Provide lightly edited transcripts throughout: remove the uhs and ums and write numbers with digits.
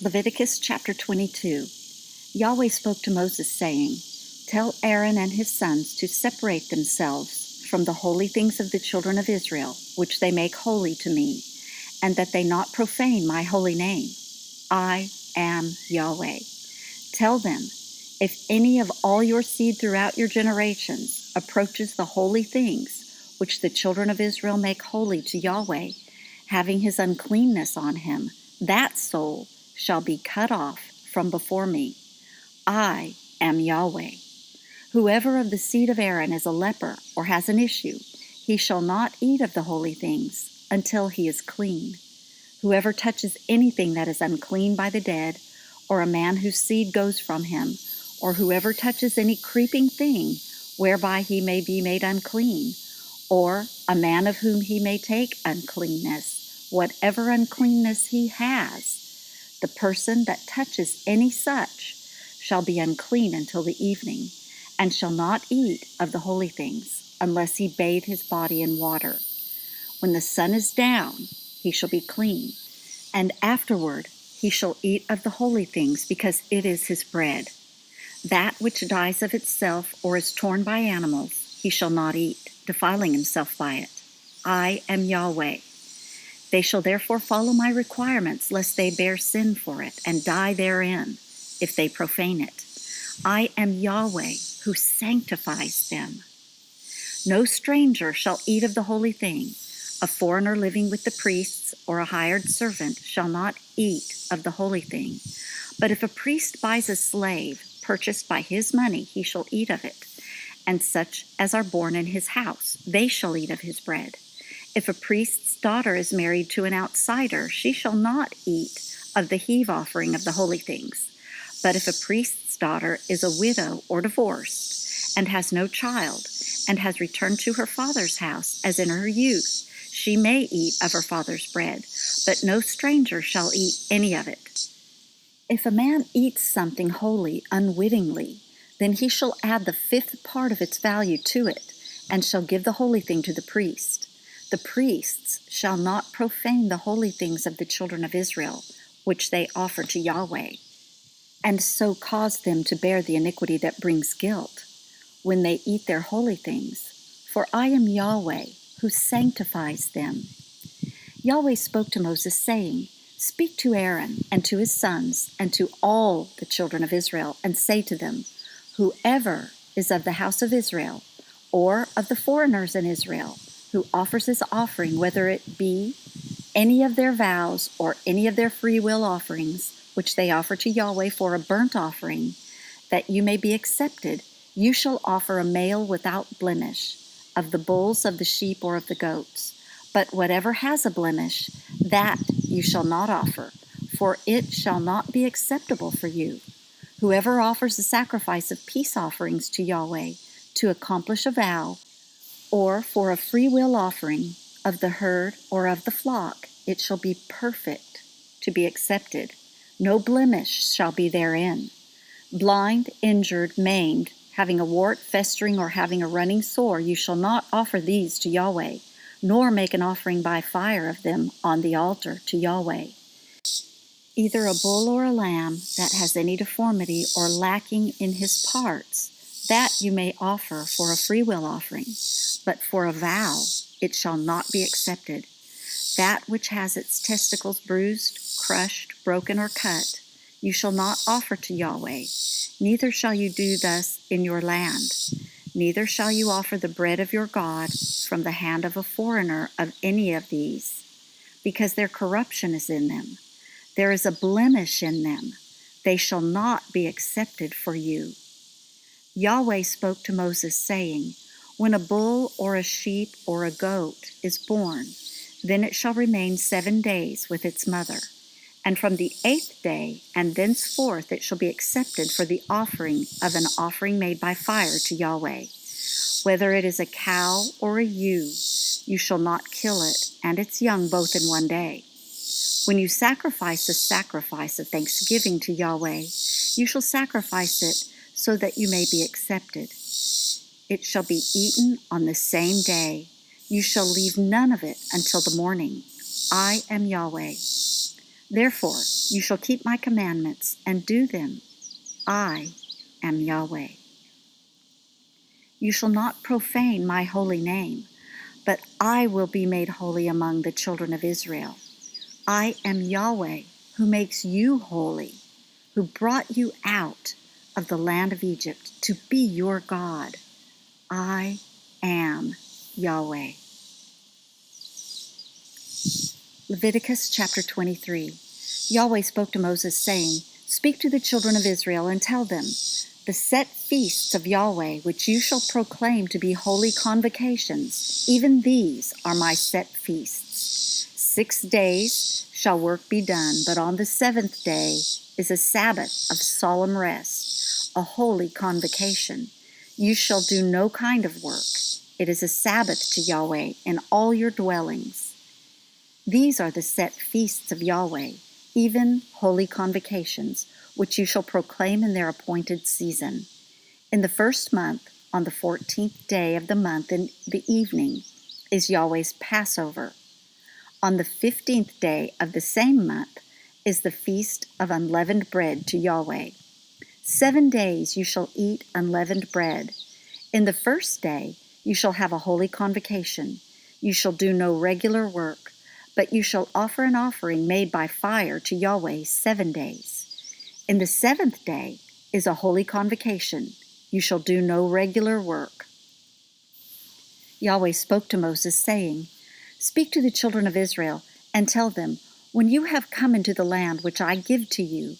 Leviticus chapter 22. Yahweh spoke to Moses, saying, Tell Aaron and his sons to separate themselves from the holy things of the children of Israel, which they make holy to me, and that they not profane my holy name. I am Yahweh. Tell them, if any of all your seed throughout your generations approaches the holy things which the children of Israel make holy to Yahweh, having his uncleanness on him, that soul shall be cut off from before me. I am Yahweh. Whoever of the seed of Aaron is a leper or has an issue, he shall not eat of the holy things until he is clean. Whoever touches anything that is unclean by the dead, or a man whose seed goes from him, or whoever touches any creeping thing whereby he may be made unclean, or a man of whom he may take uncleanness, whatever uncleanness he has, the person that touches any such shall be unclean until the evening, and shall not eat of the holy things, unless he bathe his body in water. When the sun is down, he shall be clean, and afterward he shall eat of the holy things, because it is his bread. That which dies of itself or is torn by animals, he shall not eat, defiling himself by it. I am Yahweh. They shall therefore follow my requirements, lest they bear sin for it, and die therein, if they profane it. I am Yahweh, who sanctifies them. No stranger shall eat of the holy thing. A foreigner living with the priests or a hired servant shall not eat of the holy thing. But if a priest buys a slave purchased by his money, he shall eat of it. And such as are born in his house, they shall eat of his bread. If a priest's daughter is married to an outsider, she shall not eat of the heave offering of the holy things. But if a priest's daughter is a widow or divorced, and has no child, and has returned to her father's house as in her youth, she may eat of her father's bread, but no stranger shall eat any of it. If a man eats something holy unwittingly, then he shall add the 5th part of its value to it, and shall give the holy thing to the priest. The priests shall not profane the holy things of the children of Israel, which they offer to Yahweh, and so cause them to bear the iniquity that brings guilt, when they eat their holy things. For I am Yahweh, who sanctifies them. Yahweh spoke to Moses, saying, Speak to Aaron and to his sons and to all the children of Israel, and say to them, Whoever is of the house of Israel, or of the foreigners in Israel, who offers his offering, whether it be any of their vows or any of their free will offerings, which they offer to Yahweh for a burnt offering, that you may be accepted, you shall offer a male without blemish, of the bulls, of the sheep, or of the goats. But whatever has a blemish, that you shall not offer, for it shall not be acceptable for you. Whoever offers a sacrifice of peace offerings to Yahweh, to accomplish a vow, or for a free will offering of the herd or of the flock, it shall be perfect to be accepted. No blemish shall be therein. Blind, injured, maimed, having a wart, festering, or having a running sore, you shall not offer these to Yahweh, nor make an offering by fire of them on the altar to Yahweh. Either a bull or a lamb that has any deformity or lacking in his parts, that you may offer for a freewill offering, but for a vow it shall not be accepted. That which has its testicles bruised, crushed, broken, or cut, you shall not offer to Yahweh, neither shall you do thus in your land. Neither shall you offer the bread of your God from the hand of a foreigner of any of these, because their corruption is in them. There is a blemish in them. They shall not be accepted for you. Yahweh spoke to Moses, saying, When a bull or a sheep or a goat is born, then it shall remain 7 days with its mother. And from the 8th day and thenceforth it shall be accepted for the offering of an offering made by fire to Yahweh. Whether it is a cow or a ewe, you shall not kill it, and its young both in 1 day. When you sacrifice a sacrifice of thanksgiving to Yahweh, you shall sacrifice it so that you may be accepted. It shall be eaten on the same day. You shall leave none of it until the morning. I am Yahweh. Therefore you shall keep my commandments and do them. I am Yahweh. You shall not profane my holy name, but I will be made holy among the children of Israel. I am Yahweh, who makes you holy, who brought you out of the land of Egypt to be your God. I am Yahweh. Leviticus chapter 23. Yahweh spoke to Moses, saying, Speak to the children of Israel and tell them, The set feasts of Yahweh, which you shall proclaim to be holy convocations, even these are my set feasts. 6 days shall work be done, but on the 7th day is a Sabbath of solemn rest, a holy convocation. You shall do no kind of work. It is a Sabbath to Yahweh in all your dwellings. These are the set feasts of Yahweh, even holy convocations, which you shall proclaim in their appointed season. In the 1st month, on the 14th day of the month in the evening, is Yahweh's Passover. On the 15th day of the same month is the feast of unleavened bread to Yahweh. 7 days you shall eat unleavened bread. In the 1st day you shall have a holy convocation. You shall do no regular work, but you shall offer an offering made by fire to Yahweh 7 days. In the 7th day is a holy convocation. You shall do no regular work. Yahweh spoke to Moses, saying, Speak to the children of Israel, and tell them, When you have come into the land which I give to you,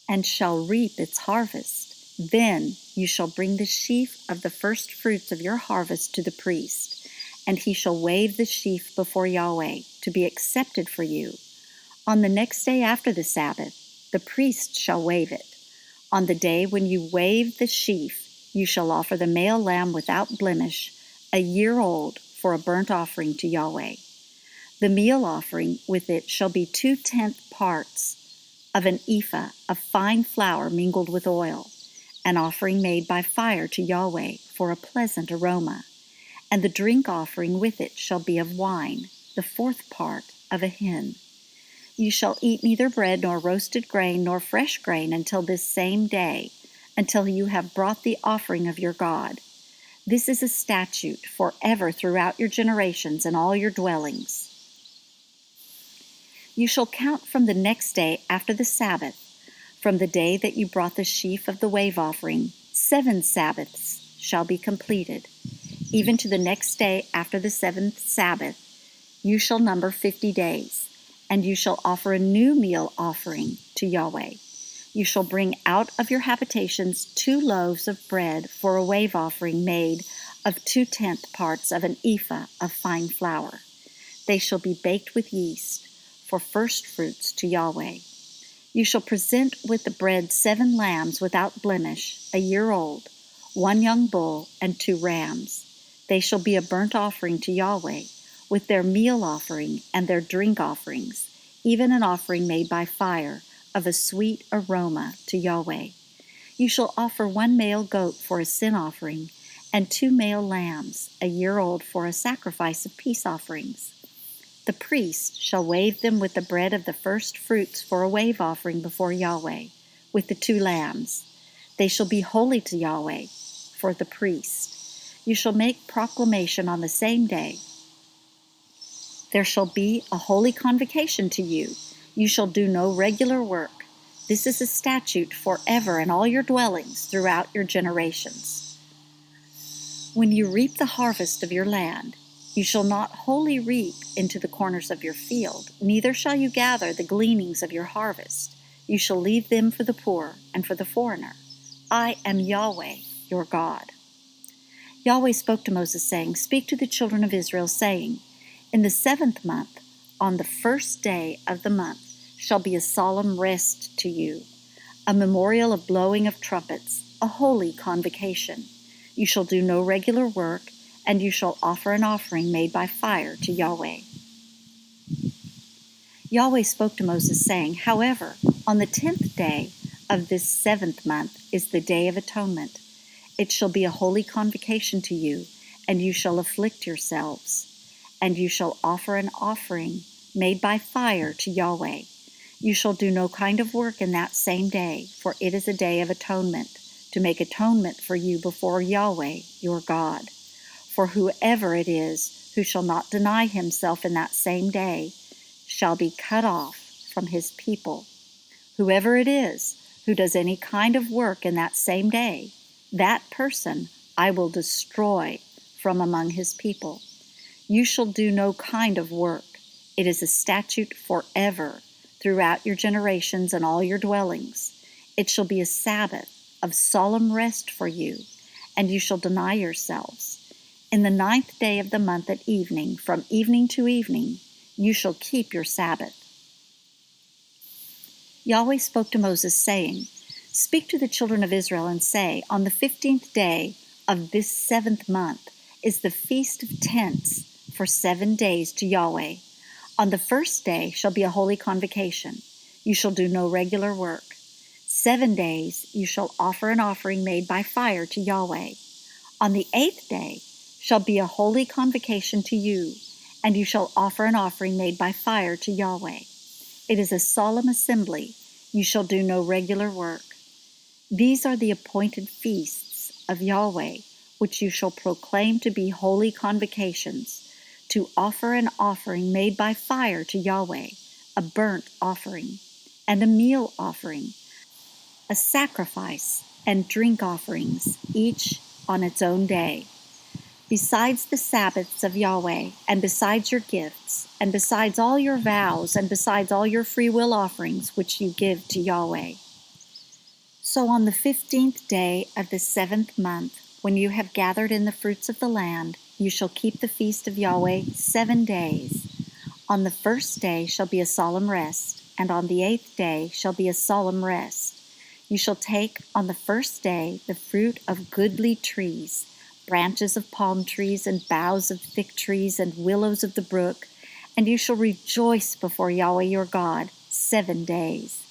and shall reap its harvest, then you shall bring the sheaf of the first fruits of your harvest to the priest, and he shall wave the sheaf before Yahweh, to be accepted for you. On the next day after the Sabbath, the priest shall wave it. On the day when you wave the sheaf, you shall offer the male lamb without blemish, a year old, for a burnt offering to Yahweh. The meal offering with it shall be 2/10 parts of an ephah of fine flour mingled with oil, an offering made by fire to Yahweh for a pleasant aroma. And the drink offering with it shall be of wine, the 4th part of a hin. You shall eat neither bread nor roasted grain nor fresh grain until this same day, until you have brought the offering of your God. This is a statute forever throughout your generations and all your dwellings. You shall count from the next day after the Sabbath, from the day that you brought the sheaf of the wave offering. 7 Sabbaths shall be completed. Even to the next day after the 7th Sabbath, you shall number 50 days, and you shall offer a new meal offering to Yahweh. You shall bring out of your habitations 2 loaves of bread for a wave offering made of 2/10 parts of an ephah of fine flour. They shall be baked with yeast for first fruits to Yahweh. You shall present with the bread 7 lambs without blemish, a year old, 1 young bull, and 2 rams. They shall be a burnt offering to Yahweh, with their meal offering and their drink offerings, even an offering made by fire, of a sweet aroma to Yahweh. You shall offer 1 male goat for a sin offering, and 2 male lambs, a year old, for a sacrifice of peace offerings. The priest shall wave them with the bread of the first fruits for a wave offering before Yahweh, with the 2 lambs. They shall be holy to Yahweh, for the priest. You shall make proclamation on the same day. There shall be a holy convocation to you. You shall do no regular work. This is a statute forever in all your dwellings throughout your generations. When you reap the harvest of your land, you shall not wholly reap into the corners of your field, neither shall you gather the gleanings of your harvest. You shall leave them for the poor and for the foreigner. I am Yahweh, your God. Yahweh spoke to Moses, saying, Speak to the children of Israel, saying, In the 7th month, on the 1st day of the month, shall be a solemn rest to you, a memorial of blowing of trumpets, a holy convocation. You shall do no regular work, and you shall offer an offering made by fire to Yahweh. Yahweh spoke to Moses, saying, However, on the 10th day of this 7th month is the Day of Atonement. It shall be a holy convocation to you, and you shall afflict yourselves. And you shall offer an offering made by fire to Yahweh. You shall do no kind of work in that same day, for it is a day of atonement, to make atonement for you before Yahweh your God. For whoever it is who shall not deny himself in that same day shall be cut off from his people. Whoever it is who does any kind of work in that same day, that person I will destroy from among his people. You shall do no kind of work. It is a statute forever throughout your generations and all your dwellings. It shall be a Sabbath of solemn rest for you, and you shall deny yourselves. In the 9th day of the month at evening, from evening to evening, you shall keep your Sabbath. Yahweh spoke to Moses, saying, Speak to the children of Israel and say, On the 15th day of this 7th month is the Feast of Tents for 7 days to Yahweh. On the first day shall be a holy convocation. You shall do no regular work. 7 days you shall offer an offering made by fire to Yahweh. On the 8th day shall be a holy convocation to you, and you shall offer an offering made by fire to Yahweh. It is a solemn assembly. You shall do no regular work. These are the appointed feasts of Yahweh, which you shall proclaim to be holy convocations, to offer an offering made by fire to Yahweh, a burnt offering, and a meal offering, a sacrifice and drink offerings, each on its own day. Besides the Sabbaths of Yahweh, and besides your gifts, and besides all your vows, and besides all your free will offerings which you give to Yahweh. So on the 15th day of the 7th month, when you have gathered in the fruits of the land, you shall keep the feast of Yahweh 7 days. On the first day shall be a solemn rest, and on the 8th day shall be a solemn rest. You shall take on the first day the fruit of goodly trees, branches of palm trees and boughs of thick trees and willows of the brook, and you shall rejoice before Yahweh your God 7 days.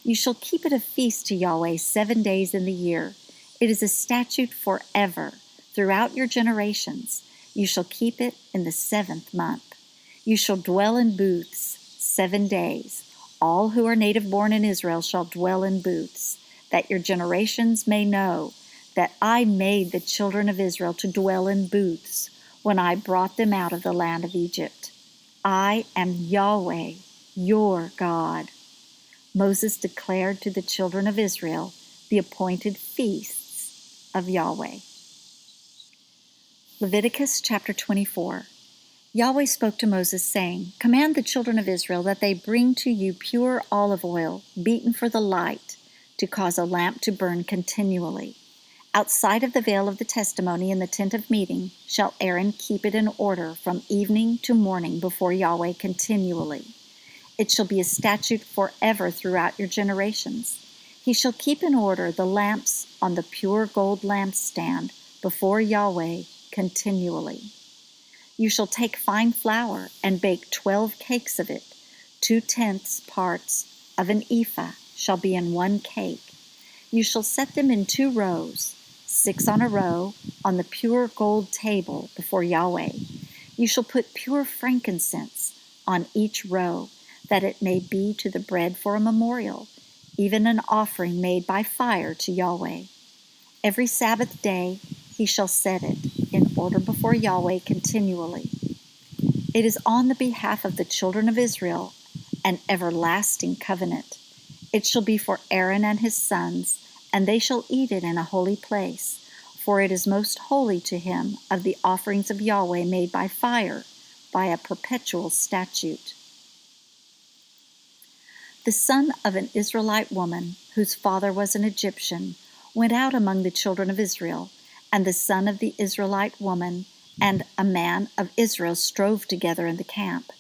You shall keep it a feast to Yahweh 7 days in the year. It is a statute forever, throughout your generations. You shall keep it in the 7th month. You shall dwell in booths 7 days. All who are native born in Israel shall dwell in booths, that your generations may know that I made the children of Israel to dwell in booths when I brought them out of the land of Egypt. I am Yahweh, your God. Moses declared to the children of Israel the appointed feasts of Yahweh. Leviticus chapter 24. Yahweh spoke to Moses, saying, Command the children of Israel that they bring to you pure olive oil, beaten for the light, to cause a lamp to burn continually. Outside of the veil of the testimony in the tent of meeting shall Aaron keep it in order from evening to morning before Yahweh continually. It shall be a statute forever throughout your generations. He shall keep in order the lamps on the pure gold lampstand before Yahweh continually. You shall take fine flour and bake 12 cakes of it. 2/10 parts of an ephah shall be in one cake. You shall set them in 2 rows, 6 on a row, on the pure gold table before Yahweh. You shall put pure frankincense on each row, that it may be to the bread for a memorial, even an offering made by fire to Yahweh. Every Sabbath day he shall set it in order before Yahweh continually. It is on the behalf of the children of Israel an everlasting covenant. It shall be for Aaron and his sons, and they shall eat it in a holy place, for it is most holy to him of the offerings of Yahweh made by fire, by a perpetual statute. The son of an Israelite woman, whose father was an Egyptian, went out among the children of Israel, and the son of the Israelite woman and a man of Israel strove together in the camp.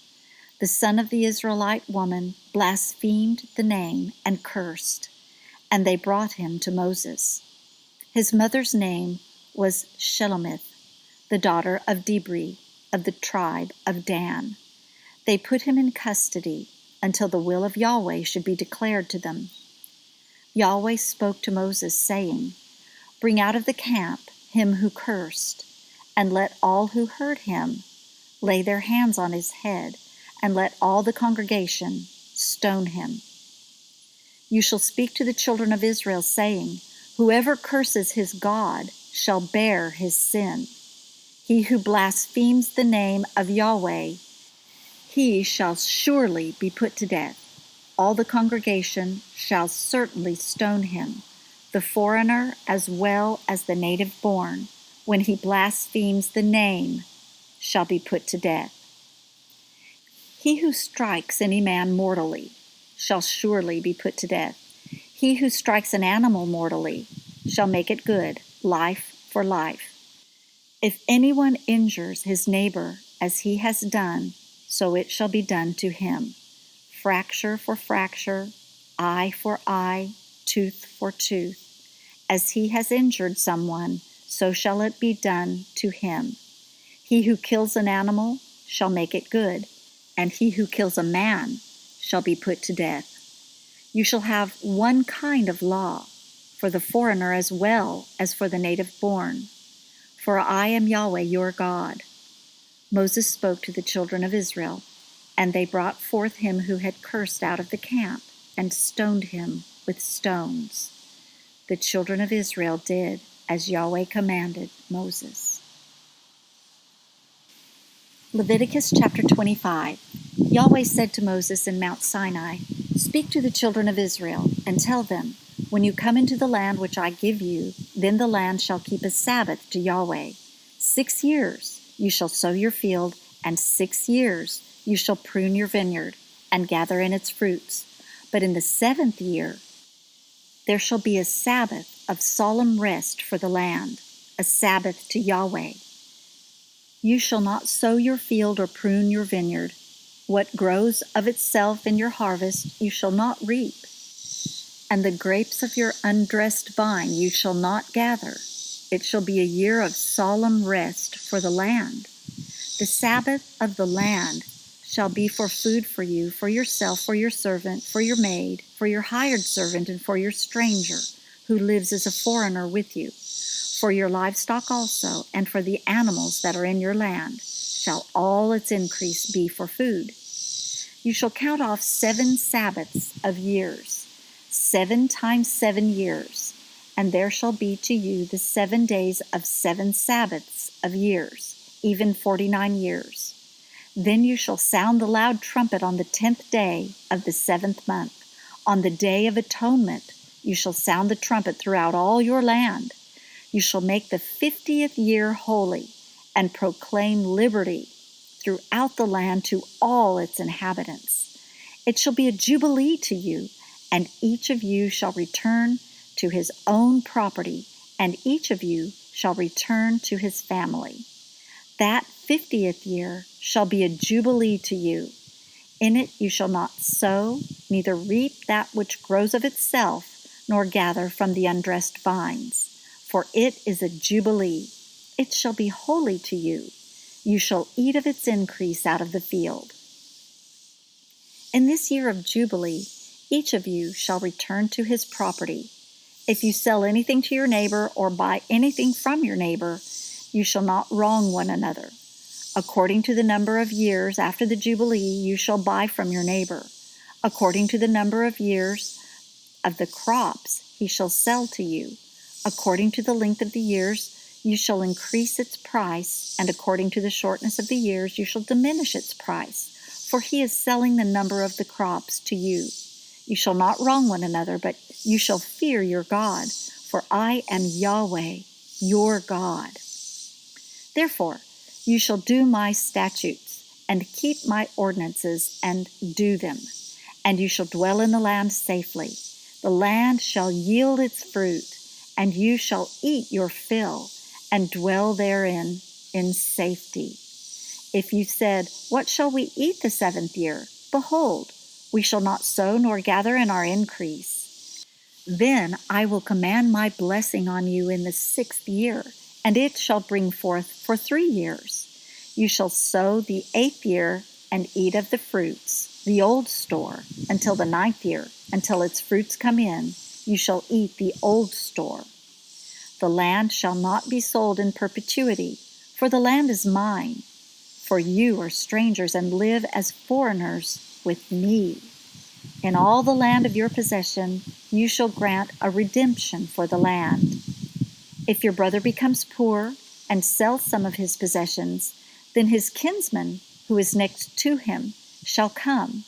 The son of the Israelite woman blasphemed the name and cursed, and they brought him to Moses. His mother's name was Shelomith, the daughter of Dibri, of the tribe of Dan. They put him in custody until the will of Yahweh should be declared to them. Yahweh spoke to Moses, saying, Bring out of the camp him who cursed, and let all who heard him lay their hands on his head, and let all the congregation stone him. You shall speak to the children of Israel, saying, Whoever curses his God shall bear his sin. He who blasphemes the name of Yahweh, he shall surely be put to death. All the congregation shall certainly stone him, the foreigner as well as the native born, when he blasphemes the name, shall be put to death. He who strikes any man mortally shall surely be put to death. He who strikes an animal mortally shall make it good, life for life. If anyone injures his neighbor as he has done, so it shall be done to him. Fracture for fracture, eye for eye, tooth for tooth. As he has injured someone, so shall it be done to him. He who kills an animal shall make it good, and he who kills a man shall be put to death. You shall have one kind of law, for the foreigner as well as for the native born. For I am Yahweh your God. Moses spoke to the children of Israel, and they brought forth him who had cursed out of the camp, and stoned him with stones. The children of Israel did as Yahweh commanded Moses. Leviticus chapter 25. Yahweh said to Moses in Mount Sinai, Speak to the children of Israel, and tell them, When you come into the land which I give you, then the land shall keep a Sabbath to Yahweh. 6 years you shall sow your field, and 6 years you shall prune your vineyard, and gather in its fruits. But in the 7th year there shall be a Sabbath of solemn rest for the land, a Sabbath to Yahweh. You shall not sow your field or prune your vineyard. What grows of itself in your harvest you shall not reap, and the grapes of your undressed vine you shall not gather. It shall be a year of solemn rest for the land. The Sabbath of the land shall be for food for you, for yourself, for your servant, for your maid, for your hired servant, and for your stranger who lives as a foreigner with you. For your livestock also, and for the animals that are in your land, shall all its increase be for food. You shall count off 7 Sabbaths of years, 7 times 7 years, and there shall be to you the 7 days of 7 Sabbaths of years, even 49 years. Then you shall sound the loud trumpet on the 10th day of the 7th month. On the day of atonement you shall sound the trumpet throughout all your land. You shall make the 50th year holy, and proclaim liberty throughout the land to all its inhabitants. It shall be a jubilee to you, and each of you shall return to his own property, and each of you shall return to his family. That 50th year shall be a jubilee to you. In it you shall not sow, neither reap that which grows of itself, nor gather from the undressed vines. For it is a jubilee. It shall be holy to you. You shall eat of its increase out of the field. In this year of jubilee, each of you shall return to his property. If you sell anything to your neighbor or buy anything from your neighbor, you shall not wrong one another. According to the number of years after the jubilee, you shall buy from your neighbor. According to the number of years of the crops, he shall sell to you. According to the length of the years, you shall increase its price, and according to the shortness of the years, you shall diminish its price, for he is selling the number of the crops to you. You shall not wrong one another, but you shall fear your God, for I am Yahweh, your God. Therefore, you shall do my statutes, and keep my ordinances, and do them, and you shall dwell in the land safely. The land shall yield its fruit, and you shall eat your fill, and dwell therein in safety. If you said, What shall we eat the 7th year? Behold, we shall not sow nor gather in our increase. Then I will command my blessing on you in the 6th year, and it shall bring forth for 3 years. You shall sow the 8th year, and eat of the fruits, the old store, until the 9th year, until its fruits come in. You shall eat the old store. The land shall not be sold in perpetuity, for the land is mine. For you are strangers and live as foreigners with me. In all the land of your possession, you shall grant a redemption for the land. If your brother becomes poor and sells some of his possessions, then his kinsman, who is next to him, shall come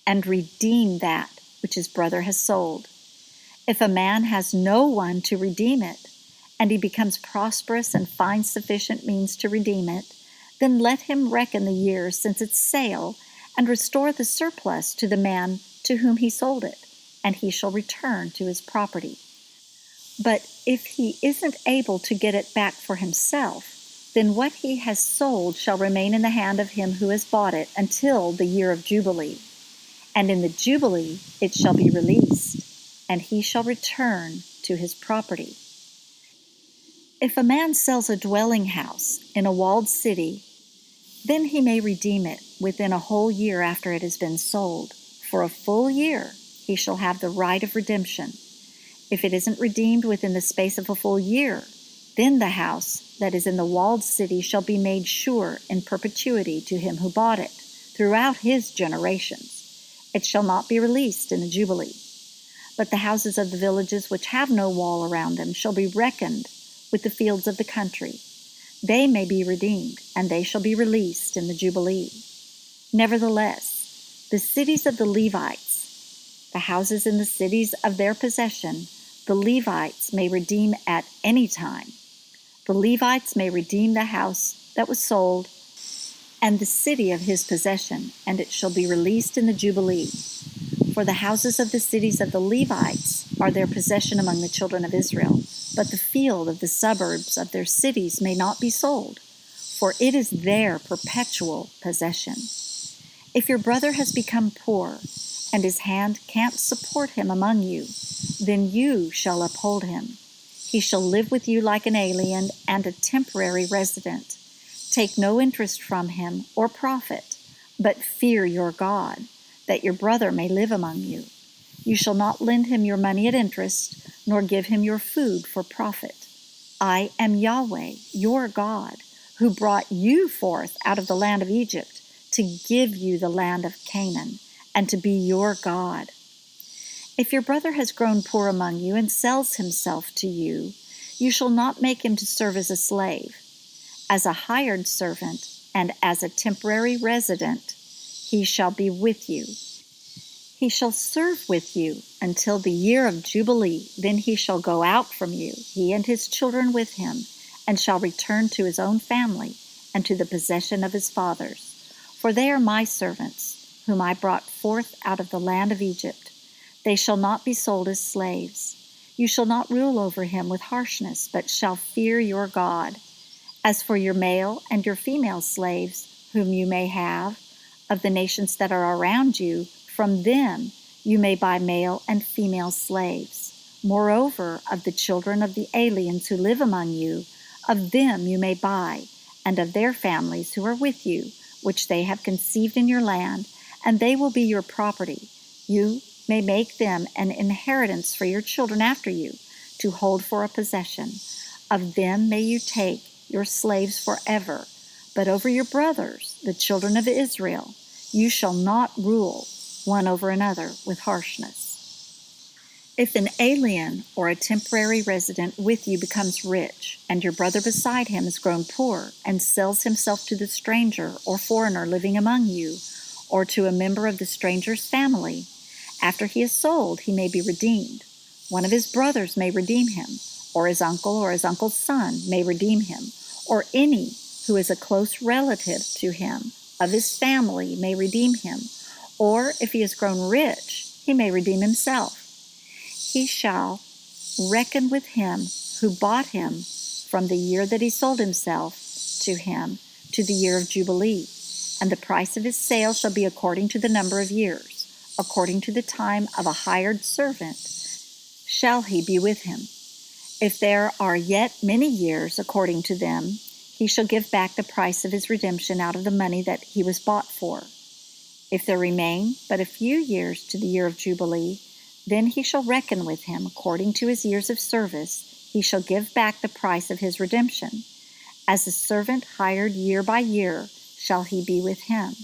and redeem that which his brother has sold. If a man has no one to redeem it, and he becomes prosperous and finds sufficient means to redeem it, then let him reckon the years since its sale and restore the surplus to the man to whom he sold it, and he shall return to his property. But if he isn't able to get it back for himself, then what he has sold shall remain in the hand of him who has bought it until the year of Jubilee. And in the Jubilee it shall be released, and he shall return to his property. If a man sells a dwelling house in a walled city, then he may redeem it within a whole year after it has been sold. For a full year he shall have the right of redemption. If it isn't redeemed within the space of a full year, then the house that is in the walled city shall be made sure in perpetuity to him who bought it, throughout his generations. It shall not be released in the Jubilee. But the houses of the villages which have no wall around them shall be reckoned with the fields of the country. They may be redeemed, and they shall be released in the Jubilee. Nevertheless, the cities of the Levites, the houses in the cities of their possession, the Levites may redeem at any time. The Levites may redeem the house that was sold and the city of his possession, and it shall be released in the Jubilee. For the houses of the cities of the Levites are their possession among the children of Israel, but the field of the suburbs of their cities may not be sold, for it is their perpetual possession. If your brother has become poor, and his hand can't support him among you, then you shall uphold him. He shall live with you like an alien and a temporary resident. Take no interest from him or profit, but fear your God, that your brother may live among you. You shall not lend him your money at interest, nor give him your food for profit. I am Yahweh, your God, who brought you forth out of the land of Egypt to give you the land of Canaan, and to be your God. If your brother has grown poor among you and sells himself to you, you shall not make him to serve as a slave. As a hired servant and as a temporary resident, he shall be with you. He shall serve with you until the year of Jubilee. Then he shall go out from you, he and his children with him, and shall return to his own family and to the possession of his fathers. For they are my servants, whom I brought forth out of the land of Egypt. They shall not be sold as slaves. You shall not rule over him with harshness, but shall fear your God. As for your male and your female slaves, whom you may have, of the nations that are around you, from them you may buy male and female slaves. Moreover, of the children of the aliens who live among you, of them you may buy, and of their families who are with you, which they have conceived in your land, and they will be your property. You may make them an inheritance for your children after you, to hold for a possession. Of them may you take your slaves forever. But over your brothers, the children of Israel, you shall not rule one over another with harshness. If an alien or a temporary resident with you becomes rich, and your brother beside him has grown poor, and sells himself to the stranger or foreigner living among you, or to a member of the stranger's family, after he is sold, he may be redeemed. One of his brothers may redeem him, or his uncle or his uncle's son may redeem him, or any who is a close relative to him of his family may redeem him, or if he has grown rich, he may redeem himself. He shall reckon with him who bought him from the year that he sold himself to him to the year of Jubilee, and the price of his sale shall be according to the number of years, according to the time of a hired servant shall he be with him. If there are yet many years according to them, he shall give back the price of his redemption out of the money that he was bought for. If there remain but a few years to the year of Jubilee, then he shall reckon with him according to his years of service. He shall give back the price of his redemption. As a servant hired year by year shall he be with him.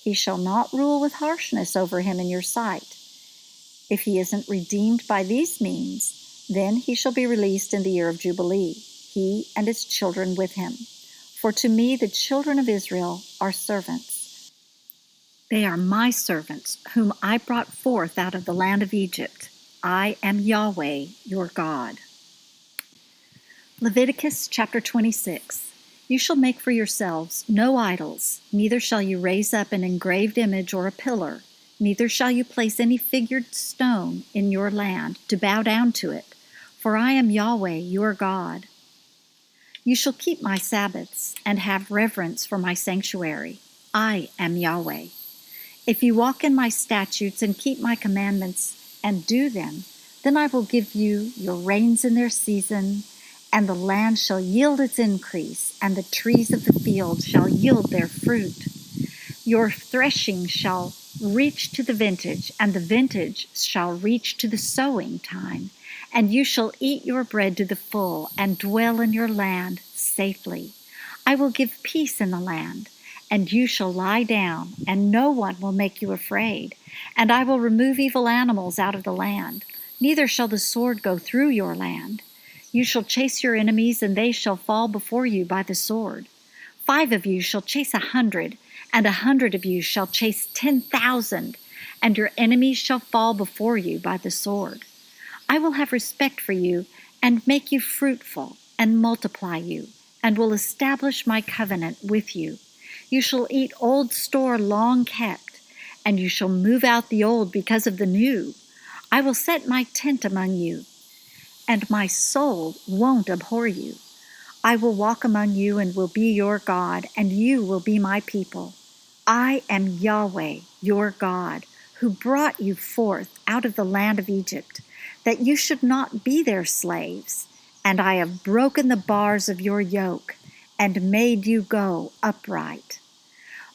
He shall not rule with harshness over him in your sight. If he isn't redeemed by these means, then he shall be released in the year of Jubilee, he and his children with him. For to me the children of Israel are servants. They are my servants, whom I brought forth out of the land of Egypt. I am Yahweh, your God. Leviticus chapter 26. You shall make for yourselves no idols, neither shall you raise up an engraved image or a pillar, neither shall you place any figured stone in your land to bow down to it, for I am Yahweh your God. You shall keep my Sabbaths and have reverence for my sanctuary. I am Yahweh. If you walk in my statutes and keep my commandments and do them, then I will give you your rains in their season, and the land shall yield its increase, and the trees of the field shall yield their fruit. Your threshing shall reach to the vintage, and the vintage shall reach to the sowing time, and you shall eat your bread to the full, and dwell in your land safely. I will give peace in the land, and you shall lie down, and no one will make you afraid. And I will remove evil animals out of the land, neither shall the sword go through your land. You shall chase your enemies, and they shall fall before you by the sword. 5 of you shall chase 100, and 100 of you shall chase 10,000, and your enemies shall fall before you by the sword. I will have respect for you, and make you fruitful, and multiply you, and will establish my covenant with you. You shall eat old store long kept, and you shall move out the old because of the new. I will set my tent among you, and my soul won't abhor you. I will walk among you and will be your God, and you will be my people. I am Yahweh, your God, who brought you forth out of the land of Egypt, that you should not be their slaves. And I have broken the bars of your yoke, and made you go upright.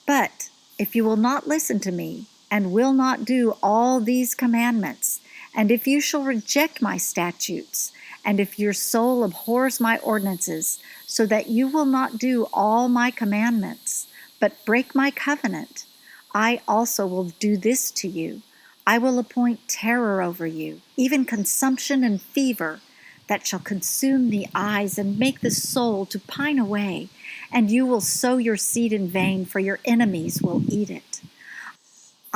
But if you will not listen to me, and will not do all these commandments, and if you shall reject my statutes, and if your soul abhors my ordinances, so that you will not do all my commandments, but break my covenant, I also will do this to you. I will appoint terror over you, even consumption and fever, that shall consume the eyes and make the soul to pine away, and you will sow your seed in vain, for your enemies will eat it.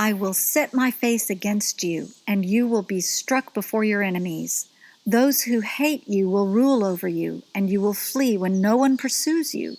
I will set my face against you, and you will be struck before your enemies. Those who hate you will rule over you, and you will flee when no one pursues you.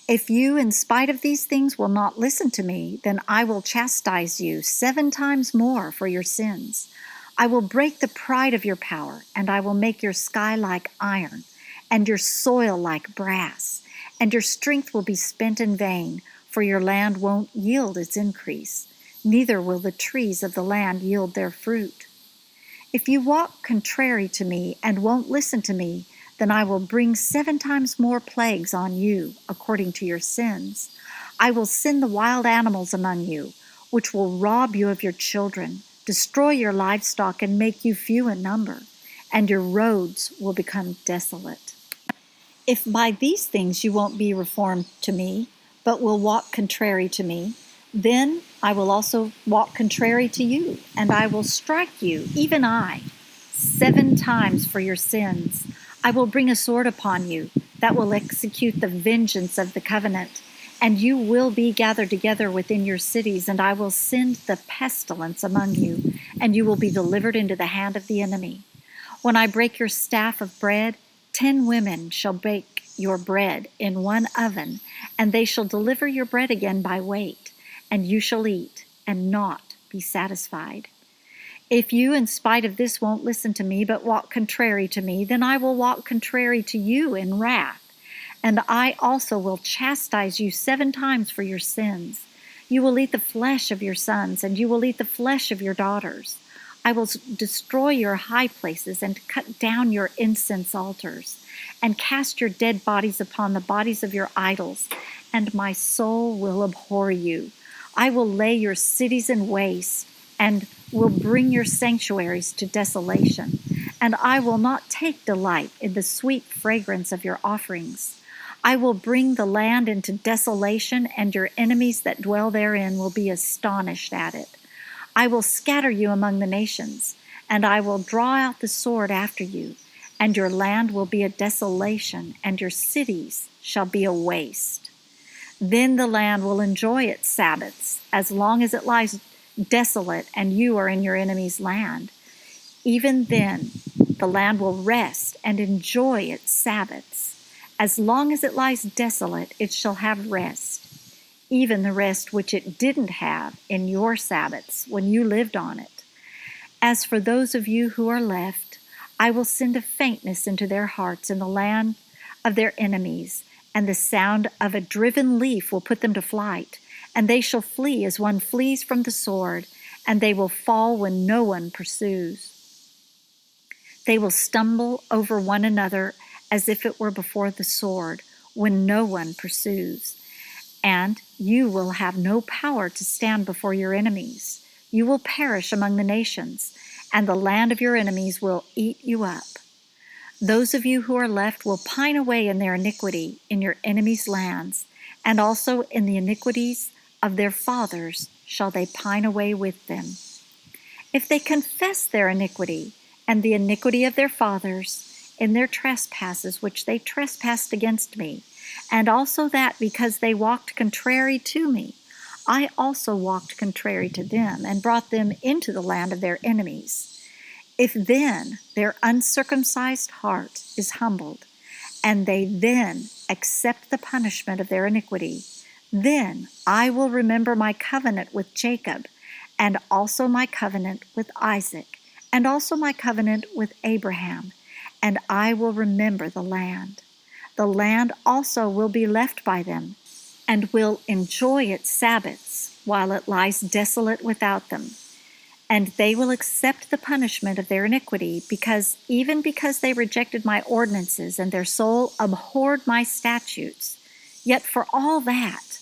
If you, in spite of these things, will not listen to me, then I will chastise you 7 times more for your sins. I will break the pride of your power, and I will make your sky like iron, and your soil like brass, and your strength will be spent in vain, for your land won't yield its increase. Neither will the trees of the land yield their fruit. If you walk contrary to me and won't listen to me, then I will bring 7 times more plagues on you, according to your sins. I will send the wild animals among you, which will rob you of your children, destroy your livestock, and make you few in number, and your roads will become desolate. If by these things you won't be reformed to me, but will walk contrary to me, then I will also walk contrary to you, and I will strike you, even I, 7 times for your sins. I will bring a sword upon you that will execute the vengeance of the covenant, and you will be gathered together within your cities, and I will send the pestilence among you, and you will be delivered into the hand of the enemy. When I break your staff of bread, 10 women shall bake your bread in one oven, and they shall deliver your bread again by weight, and you shall eat and not be satisfied. If you, in spite of this, won't listen to me, but walk contrary to me, then I will walk contrary to you in wrath, and I also will chastise you 7 times for your sins. You will eat the flesh of your sons, and you will eat the flesh of your daughters. I will destroy your high places and cut down your incense altars, and cast your dead bodies upon the bodies of your idols, and my soul will abhor you. I will lay your cities in waste, and will bring your sanctuaries to desolation, and I will not take delight in the sweet fragrance of your offerings. I will bring the land into desolation, and your enemies that dwell therein will be astonished at it. I will scatter you among the nations, and I will draw out the sword after you, and your land will be a desolation, and your cities shall be a waste. Then the land will enjoy its Sabbaths, as long as it lies desolate and you are in your enemy's land. Even then, the land will rest and enjoy its Sabbaths. As long as it lies desolate, it shall have rest, even the rest which it didn't have in your Sabbaths when you lived on it. As for those of you who are left, I will send a faintness into their hearts in the land of their enemies, and the sound of a driven leaf will put them to flight, and they shall flee as one flees from the sword, and they will fall when no one pursues. They will stumble over one another as if it were before the sword, when no one pursues. And you will have no power to stand before your enemies. You will perish among the nations, and the land of your enemies will eat you up. Those of you who are left will pine away in their iniquity in your enemies' lands, and also in the iniquities of their fathers shall they pine away with them. If they confess their iniquity and the iniquity of their fathers in their trespasses which they trespassed against me, and also that because they walked contrary to me, I also walked contrary to them, and brought them into the land of their enemies. If then their uncircumcised heart is humbled, and they then accept the punishment of their iniquity, then I will remember my covenant with Jacob, and also my covenant with Isaac, and also my covenant with Abraham, and I will remember the land. The land also will be left by them, and will enjoy its Sabbaths while it lies desolate without them. And they will accept the punishment of their iniquity, because they rejected my ordinances, and their soul abhorred my statutes. Yet for all that,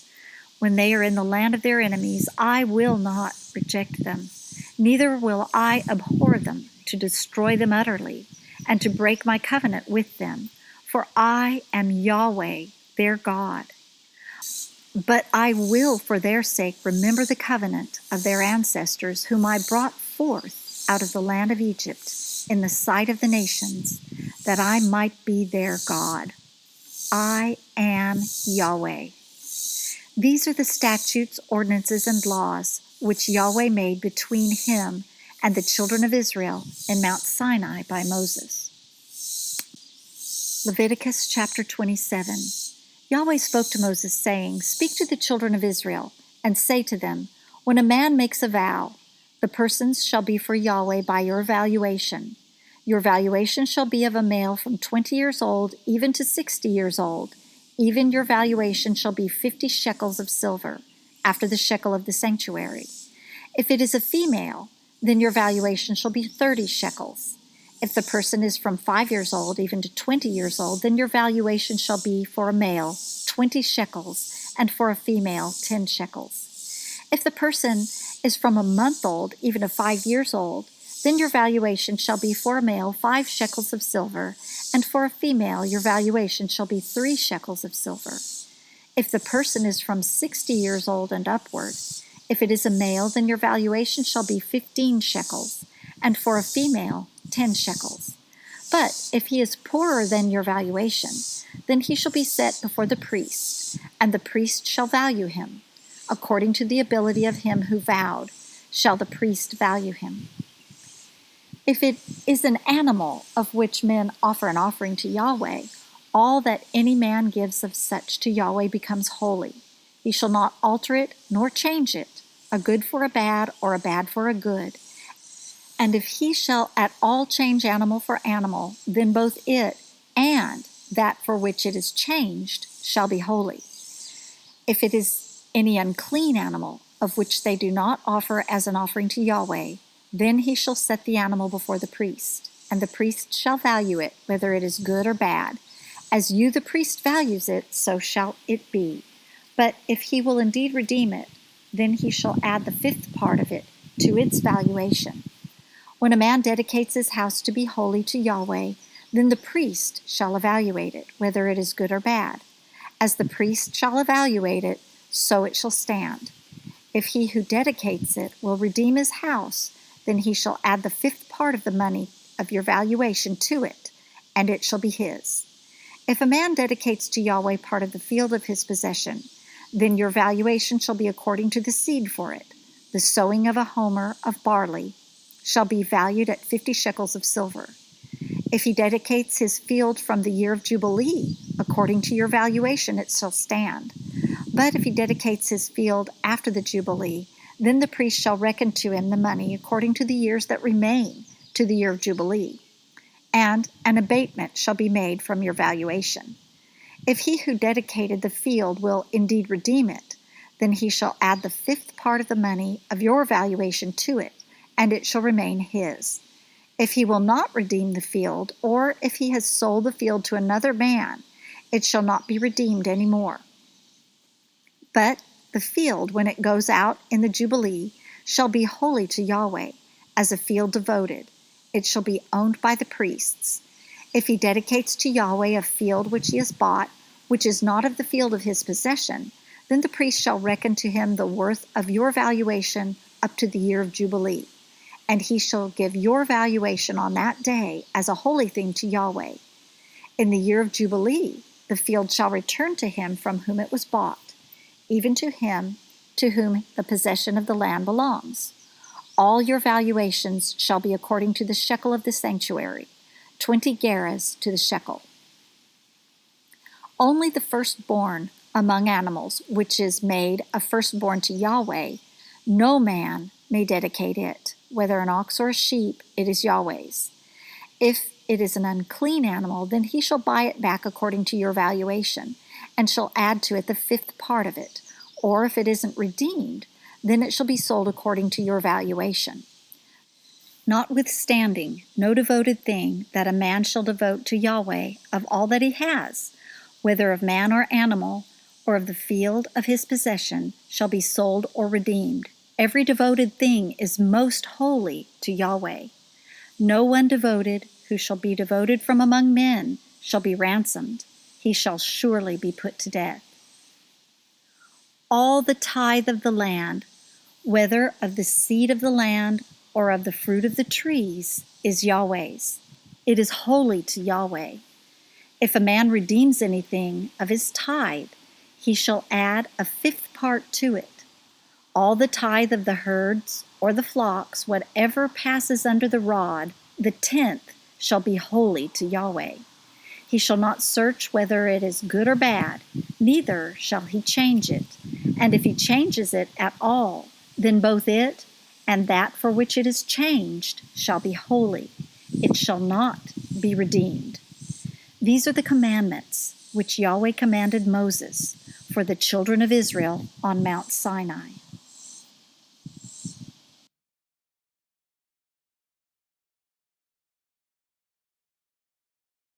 when they are in the land of their enemies, I will not reject them, neither will I abhor them to destroy them utterly, and to break my covenant with them. For I am Yahweh, their God. But I will, for their sake, remember the covenant of their ancestors, whom I brought forth out of the land of Egypt in the sight of the nations, that I might be their God. I am Yahweh. These are the statutes, ordinances, and laws which Yahweh made between him and the children of Israel in Mount Sinai by Moses. Leviticus chapter 27. Yahweh spoke to Moses, saying, Speak to the children of Israel, and say to them, When a man makes a vow, the persons shall be for Yahweh by your valuation. Your valuation shall be of a male from 20 years old even to 60 years old. Even your valuation shall be 50 shekels of silver, after the shekel of the sanctuary. If it is a female, then your valuation shall be 30 shekels. If the person is from 5 years old even to 20 years old, then your valuation shall be for a male 20 shekels, and for a female 10 shekels. If the person is from a month old even to 5 years old, then your valuation shall be for a male 5 shekels of silver, and for a female your valuation shall be 3 shekels of silver. If the person is from 60 years old and upward, if it is a male, then your valuation shall be 15 shekels, and for a female 10 shekels. But if he is poorer than your valuation, then he shall be set before the priest, and the priest shall value him. According to the ability of him who vowed, shall the priest value him. If it is an animal of which men offer an offering to Yahweh, all that any man gives of such to Yahweh becomes holy. He shall not alter it nor change it, a good for a bad or a bad for a good. And if he shall at all change animal for animal, then both it and that for which it is changed shall be holy. If it is any unclean animal, of which they do not offer as an offering to Yahweh, then he shall set the animal before the priest, and the priest shall value it, whether it is good or bad. As you, the priest, values it, so shall it be. But if he will indeed redeem it, then he shall add the 5th part of it to its valuation. When a man dedicates his house to be holy to Yahweh, then the priest shall evaluate it, whether it is good or bad. As the priest shall evaluate it, so it shall stand. If he who dedicates it will redeem his house, then he shall add the fifth part of the money of your valuation to it, and it shall be his. If a man dedicates to Yahweh part of the field of his possession, then your valuation shall be according to the seed for it. The sowing of a homer of barley shall be valued at 50 shekels of silver. If he dedicates his field from the year of Jubilee, according to your valuation it shall stand. But if he dedicates his field after the Jubilee, then the priest shall reckon to him the money according to the years that remain to the year of Jubilee, and an abatement shall be made from your valuation. If he who dedicated the field will indeed redeem it, then he shall add the fifth part of the money of your valuation to it, and it shall remain his. If he will not redeem the field, or if he has sold the field to another man, it shall not be redeemed any more. But the field, when it goes out in the Jubilee, shall be holy to Yahweh, as a field devoted. It shall be owned by the priests. If he dedicates to Yahweh a field which he has bought, which is not of the field of his possession, then the priest shall reckon to him the worth of your valuation up to the year of Jubilee, and he shall give your valuation on that day as a holy thing to Yahweh. In the year of Jubilee, the field shall return to him from whom it was bought, even to him to whom the possession of the land belongs. All your valuations shall be according to the shekel of the sanctuary, 20 gerahs to the shekel. Only the firstborn among animals, which is made a firstborn to Yahweh, no man may dedicate it. Whether an ox or a sheep, it is Yahweh's. If it is an unclean animal, then he shall buy it back according to your valuation, and shall add to it the fifth part of it. Or if it isn't redeemed, then it shall be sold according to your valuation. Notwithstanding, no devoted thing that a man shall devote to Yahweh of all that he has, whether of man or animal, or of the field of his possession, shall be sold or redeemed. Every devoted thing is most holy to Yahweh. No one devoted who shall be devoted from among men shall be ransomed. He shall surely be put to death. All the tithe of the land, whether of the seed of the land or of the fruit of the trees, is Yahweh's. It is holy to Yahweh. If a man redeems anything of his tithe, he shall add a fifth part to it. All the tithe of the herds or the flocks, whatever passes under the rod, the tenth shall be holy to Yahweh. He shall not search whether it is good or bad, neither shall he change it. And if he changes it at all, then both it and that for which it is changed shall be holy. It shall not be redeemed. These are the commandments which Yahweh commanded Moses for the children of Israel on Mount Sinai.